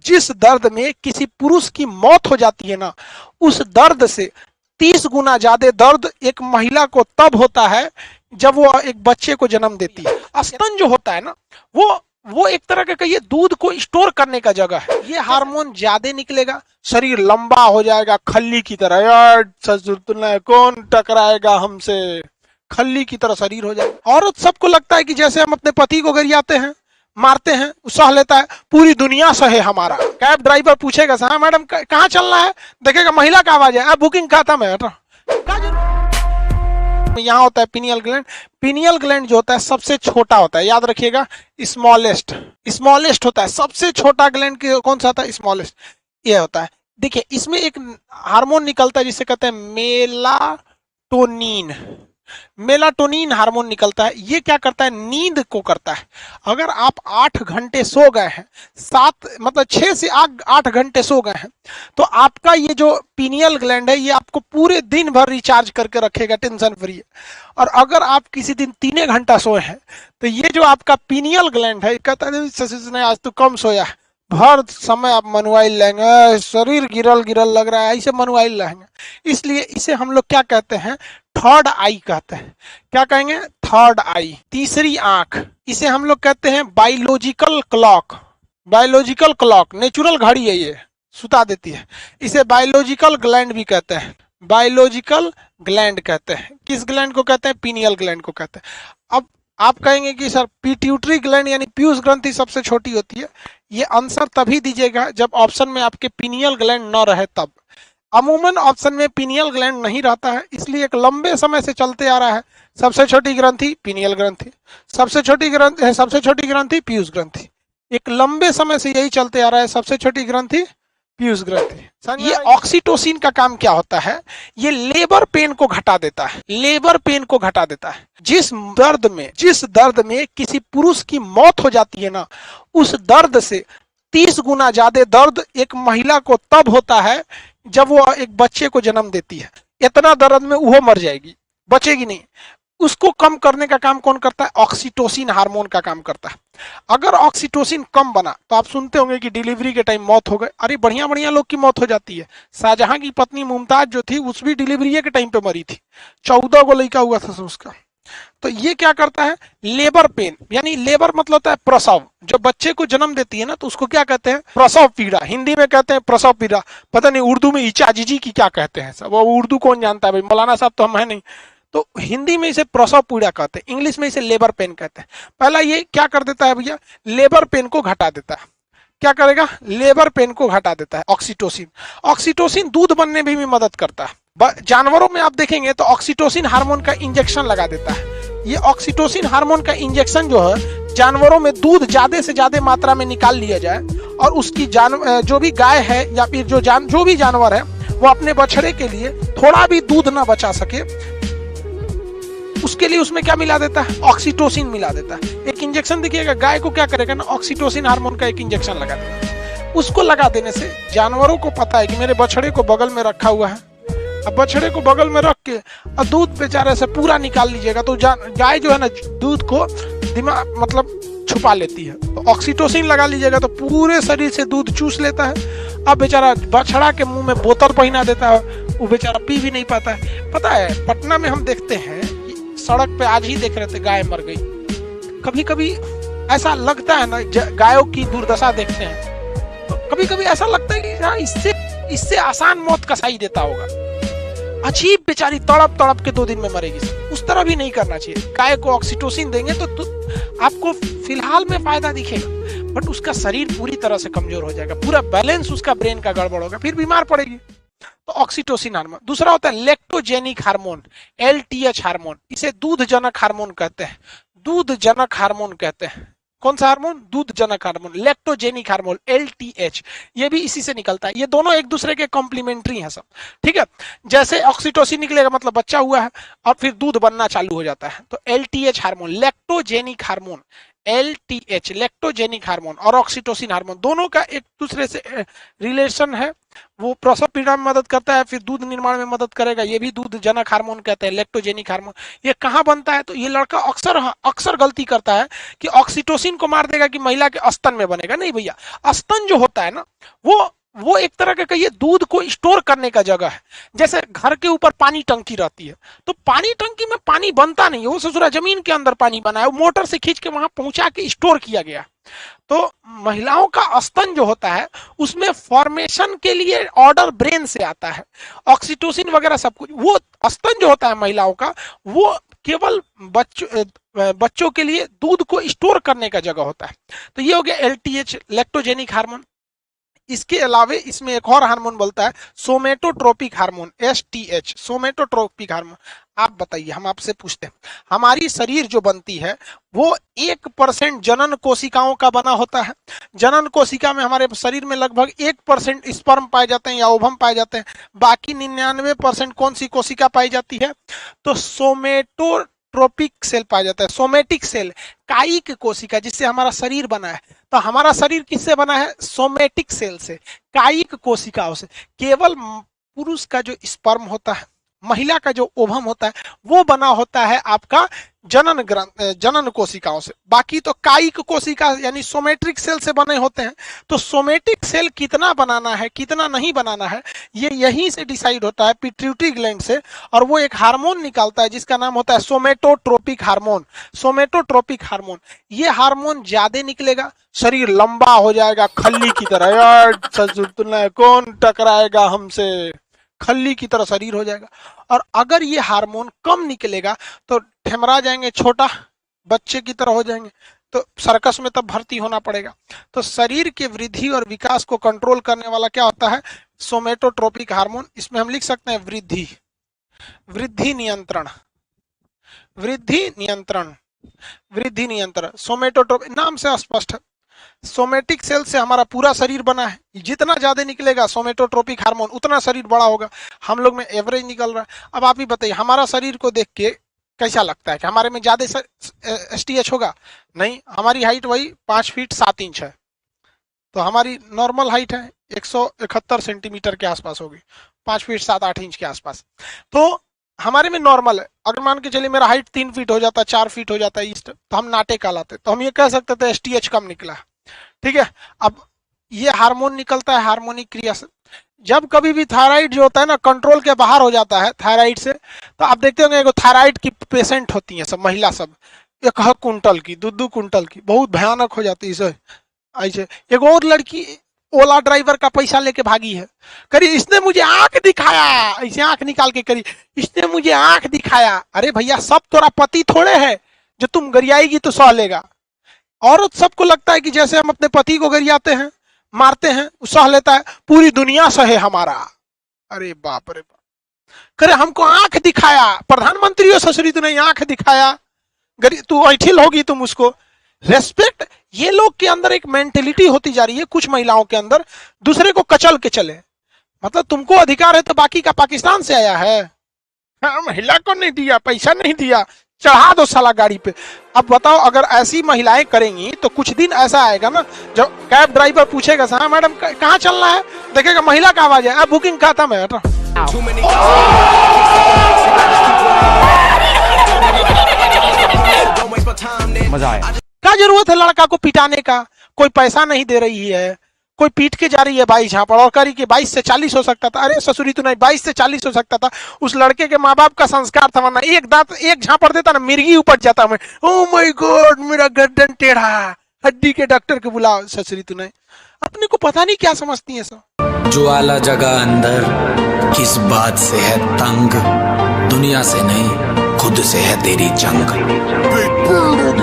जिस दर्द में किसी पुरुष की मौत हो जाती है ना, उस दर्द से 30 गुना ज्यादा दर्द एक महिला को तब होता है जब वो एक बच्चे को जन्म देती है। स्तन जो होता है ना, वो एक तरह का कहिए दूध को स्टोर करने का जगह है। ये हार्मोन ज्यादा निकलेगा, शरीर लंबा हो जाएगा खल्ली की तरह। यार ससुर कौन टकराएगा हमसे, खल्ली की तरह शरीर हो जाएगा। औरत सबको लगता है कि जैसे हम अपने पति को गरियाते हैं, मारते हैं, सह लेता है, पूरी दुनिया सहे हमारा। कैब ड्राइवर पूछेगा हाँ मैडम कहाँ चलना है, देखेगा महिला का आवाज है, बुकिंग खत्म है। यहाँ होता है पिनियल ग्लैंड। पिनियल ग्लैंड जो होता है सबसे छोटा होता है, याद रखिएगा, स्मॉलेस्ट होता है। सबसे छोटा ग्लैंड कौन सा होता है? स्मॉलेस्ट। ये होता है। देखिए इसमें एक हार्मोन निकलता है जिसे कहते हैं मेलाटोनिन हार्मोन निकलता है। ये क्या करता है? नींद को करता है। अगर आप 8 घंटे सो गए हैं, 6 से 8 घंटे सो गए हैं, तो आपका ये जो पीनियल ग्लैंड है ये आपको पूरे दिन भर रिचार्ज करके रखेगा, टेंशन फ्री है। और अगर आप किसी दिन 3 घंटा सोए हैं तो ये जो आपका पीनियल ग्लैंड है कहता है आज तो कम सोया है, भर समय आप मनवाइल लेंगे, शरीर गिरल लग रहा है, ऐसे मनवाइल लेंगे। इसलिए इसे हम लोग क्या कहते हैं? थर्ड आई कहते हैं। क्या कहेंगे? थर्ड आई, तीसरी आंख। इसे हम लोग कहते हैं बायोलॉजिकल क्लॉक। नेचुरल घड़ी है, ये सुता देती है। इसे बायोलॉजिकल ग्लैंड भी कहते हैं, बायोलॉजिकल ग्लैंड कहते हैं। किस ग्लैंड को कहते हैं? पीनियल ग्लैंड को कहते हैं। अब आप कहेंगे कि सर पिट्यूटरी ग्लैंड यानी पीयूष ग्रंथि सबसे छोटी होती है। ये आंसर तभी दीजिएगा जब ऑप्शन में आपके पीनियल ग्लैंड न रहे तब। अमूमन ऑप्शन में पीनियल ग्लैंड नहीं रहता है, इसलिए एक लंबे समय से चलते आ रहा है सबसे छोटी ग्रंथि पीनियल ग्रंथि, सबसे छोटी ग्रंथि पीयूष ग्रंथि। एक लंबे समय से यही चलते आ रहा है, सबसे छोटी ग्रंथि पीयूष ग्रंथि। ये ऑक्सीटोसिन का काम क्या होता है? ये लेबर पेन को घटा देता है। जिस दर्द में किसी पुरुष की मौत हो जाती है ना, उस दर्द से 30 गुना ज्यादा दर्द एक महिला को तब होता है जब वो एक बच्चे को जन्म देती है। इतना दर्द में वो मर जाएगी, बचेगी नहीं। उसको कम करने का काम कौन करता है? ऑक्सीटोसिन हार्मोन का काम करता है। अगर ऑक्सीटोसिन कम बना तो आप सुनते होंगे कि डिलीवरी के टाइम मौत हो गई। अरे बढ़िया लोग की मौत हो जाती है। शाहजहां की पत्नी मुमताज जो थी उस भी डिलीवरी के टाइम पे मरी थी, 14 को लड़का हुआ था उसका। तो ये क्या करता है? लेबर पेन, यानी लेबर मतलब होता है प्रसव। जो बच्चे को जन्म देती है ना तो उसको क्या कहते हैं? प्रसव पीड़ा। हिंदी में कहते हैं प्रसव पीड़ा, पता नहीं उर्दू में इचाजीजी की क्या कहते हैं सब, वो उर्दू कौन जानता है भाई, मौलाना साहब तो हम है नहीं। तो हिंदी में इसे प्रसव पीड़ा कहते हैं, इंग्लिश में इसे लेबर पेन कहते हैं। पहला ये क्या कर देता है भैया? लेबर पेन को घटा देता है। क्या करेगा? लेबर पेन को घटा देता है ऑक्सीटोसिन दूध बनने में भी मदद करता है। जानवरों में आप देखेंगे तो ऑक्सीटोसिन हार्मोन का इंजेक्शन लगा देता है। ये ऑक्सीटोसिन हार्मोन का इंजेक्शन जो है जानवरों में दूध ज्यादा से ज्यादा मात्रा में निकाल लिया जाए, और उसकी जो भी गाय है या फिर जो भी जानवर है वो अपने बछड़े के लिए थोड़ा भी दूध ना बचा सके, उसके लिए उसमें क्या मिला देता है? ऑक्सीटोसिन मिला देता है। एक इंजेक्शन देखिएगा, गाय को क्या करेगा ना, ऑक्सीटोसिन हार्मोन का एक इंजेक्शन लगा देगा। उसको लगा देने से जानवरों को पता है कि मेरे बछड़े को बगल में रखा हुआ है, अब बछड़े को बगल में रख के और दूध बेचारे से पूरा निकाल लीजिएगा तो गाय जो है ना दूध को दिमाग मतलब छुपा लेती है। तो ऑक्सीटोसिन लगा लीजिएगा तो पूरे शरीर से दूध चूस लेता है। अब बेचारा बछड़ा के मुंह में बोतल पहना देता है, वो बेचारा पी भी नहीं पाता है। पता है पटना में हम देखते हैं कि सड़क पे आज ही देख रहे थे गाय मर गई। कभी कभी ऐसा लगता है ना, गायों की दुर्दशा देखते हैं तो कभी कभी ऐसा लगता है कि हाँ इससे आसान मौत कसाई देता होगा। अजीब बेचारी तड़प के 2 दिन में मरेगी। उस तरह भी नहीं करना चाहिए। गाय को ऑक्सीटोसिन देंगे तो आपको फिलहाल में फायदा दिखेगा, बट उसका शरीर पूरी तरह से कमजोर हो जाएगा, पूरा बैलेंस उसका ब्रेन का गड़बड़ होगा, फिर बीमार पड़ेगी। तो ऑक्सीटोसिन हार्मोन। दूसरा होता है लेक्टोजेनिक हार्मोन, LTH हार्मोन। इसे दूधजनक हार्मोन कहते हैं। कौन सा hormone? दूधजनक hormone. Lactogenic hormone LTH, ये भी इसी से निकलता है। ये दोनों एक दूसरे के कॉम्प्लीमेंट्री हैं सब, ठीक है। जैसे ऑक्सीटोसिन निकलेगा मतलब बच्चा हुआ है और फिर दूध बनना चालू हो जाता है, तो LTH hormone. Lactogenic hormone LTH, lactogenic hormone और ऑक्सीटोसिन हार्मोन दोनों का एक दूसरे से रिलेशन है। वो प्रसव पीड़ा में मदद करता है, फिर दूध निर्माण में मदद करेगा। ये भी दूधजनक हार्मोन कहते हैं, लेक्टोजेनिक हार्मोन। ये कहाँ बनता है? तो ये लड़का अक्सर गलती करता है कि ऑक्सीटोसिन को मार देगा कि महिला के स्तन में बनेगा। नहीं भैया, स्तन जो होता है ना वो एक तरह का कहिए दूध को स्टोर करने का जगह है। जैसे घर के ऊपर पानी टंकी रहती है, तो पानी टंकी में पानी बनता नहीं है, वो ससुरा जमीन के अंदर पानी बना है, मोटर से खींच के वहां पहुंचा के स्टोर किया गया। तो महिलाओं का स्तन जो होता है उसमें फॉर्मेशन के लिए ऑर्डर ब्रेन से आता है, ऑक्सीटोसिन वगैरह सब कुछ। वो स्तन जो होता है महिलाओं का, वो केवल बच्चों के लिए दूध को स्टोर करने का जगह होता है। तो ये हो गया एलटीएच, लैक्टोजेनिक हार्मोन। इसके अलावे इसमें एक और हार्मोन बोलता है सोमेटोट्रोपिक हार्मोन, एसटीएच, सोमेटोट्रोपिक हार्मोन। आप बताइए, हम आपसे पूछते हैं, हमारी शरीर जो बनती है वो 1% जनन कोशिकाओं का बना होता है। जनन कोशिका में हमारे शरीर में लगभग 1% स्पर्म पाए जाते हैं या ओवम पाए जाते हैं, बाकी 99% कौन सी कोशिका पाई जाती है? तो सोमेटोट्रोपिक सेल पाया जाता है। सोमेटिक सेल, कायिक कोशिका, जिससे हमारा शरीर बना है। तो हमारा शरीर किससे बना है? सोमेटिक सेल से, कायिक कोशिकाओं से। केवल पुरुष का जो स्पर्म होता है, महिला का जो ओवम होता है, वो बना होता है आपका जनन कोशिकाओं से। बाकी तो कायिक कोशिका यानी सोमेट्रिक सेल से बने होते हैं। तो सोमेटिक सेल कितना बनाना है, कितना नहीं बनाना है, ये यहीं से डिसाइड होता है, पिट्यूटरी ग्लैंड से। और वो एक हार्मोन निकालता है जिसका नाम होता है सोमेटोट्रोपिक हार्मोन। सोमेटोट्रोपिक हार्मोन, ये हार्मोन ज्यादा निकलेगा, शरीर लंबा हो जाएगा, खल्ली की तरह। यार कौन टकराएगा हमसे, खल्ली की तरह शरीर हो जाएगा। और अगर ये हार्मोन कम निकलेगा तो ठमरा जाएंगे, छोटा बच्चे की तरह हो जाएंगे, तो सर्कस में तब भर्ती होना पड़ेगा। तो शरीर के वृद्धि और विकास को कंट्रोल करने वाला क्या होता है? सोमेटोट्रोपिक हार्मोन। इसमें हम लिख सकते हैं वृद्धि, वृद्धि नियंत्रण, वृद्धि नियंत्रण, वृद्धि नियंत्रण। सोमेटोट्रोपिक नाम से स्पष्ट है, सोमेटिक सेल से हमारा पूरा शरीर बना है। जितना ज्यादा निकलेगा सोमेटोट्रोपिक हार्मोन, उतना शरीर बड़ा होगा। हम लोग में एवरेज निकल रहा है। अब आप ही बताइए, हमारा शरीर को देख के कैसा लगता है कि हमारे में ज्यादा एसटीएच होगा? नहीं, हमारी हाइट वही 5 फीट 7 इंच है, तो हमारी नॉर्मल हाइट है 171 सेंटीमीटर के आसपास होगी, 5 फीट 7-8 इंच के आसपास। तो हमारे में नॉर्मल है। अगर मान के चलिए मेरा हाइट 3 फीट हो जाता है, 4 फीट हो जाता है ईस्ट, तो हम नाटे कहलाते, तो हम ये कह सकते थे एसटीएच कम निकला। ठीक है, अब ये हार्मोन निकलता है हार्मोनिक क्रिया से। जब कभी भी थायराइड जो होता है ना कंट्रोल के बाहर हो जाता है थायराइड से, तो आप देखते होंगे थायराइड की पेशेंट होती है सब महिला, सब 1 कुंटल की, 2 कुंटल की, बहुत भयानक हो जाती है ऐसे। एक और लड़की ओला ड्राइवर का पैसा लेके भागी है, करी इसने मुझे आंख दिखाया, ऐसे आंख निकाल के करी, इसने मुझे आंख दिखाया। अरे भैया, सब तोरा पति थोड़े है जो तुम गरियाएगी तो सह लेगा। औरत सबको लगता है कि जैसे हम अपने पति को गरियाते हैं, मारते हैं, सह लेता है, पूरी दुनिया सहे हमारा। अरे बाप रे बाप, करे हमको आंख दिखाया, प्रधानमंत्री हो ससुरी, तूने आंख दिखाया, तू ऐठिल होगी तुम उसको। रेस्पेक्ट, ये लोग के अंदर एक मेंटेलिटी होती जा रही है कुछ महिलाओं के अंदर, दूसरे को कचल के चले। मतलब तुमको अधिकार है तो बाकी का पाकिस्तान से आया है, महिला को नहीं दिया, पैसा नहीं दिया, चढ़ा दो साला गाड़ी पे। अब बताओ, अगर ऐसी महिलाएं करेंगी तो कुछ दिन ऐसा आएगा ना, जब कैब ड्राइवर पूछेगा हाँ मैडम कहाँ चलना है, देखेगा महिला का आवाज है, बुकिंग खत्म है। मजा आया। क्या जरूरत है लड़का को पिटाने का? कोई पैसा नहीं दे रही है, कोई पीट के जा रही है 22 झापड़, और करी कि 22 से 40 हो सकता था। अरे ससुरी, तो नहीं, 22 से 40 हो सकता था। उस लड़के के माँ बाप का संस्कार था, वरना एक दांत एक झापड़ देता ना, मिर्गी उपट जाता। मैं ओ माय गॉड, मेरा गर्दन टेढ़ा, हड्डी के डॉक्टर को बुलाओ। ससुरी, तू नहीं, अपने को पता नहीं क्या समझती है सब। ज्वाला जगह अंदर, किस बात से है तंग, दुनिया से नहीं खुद से है तेरी जंग।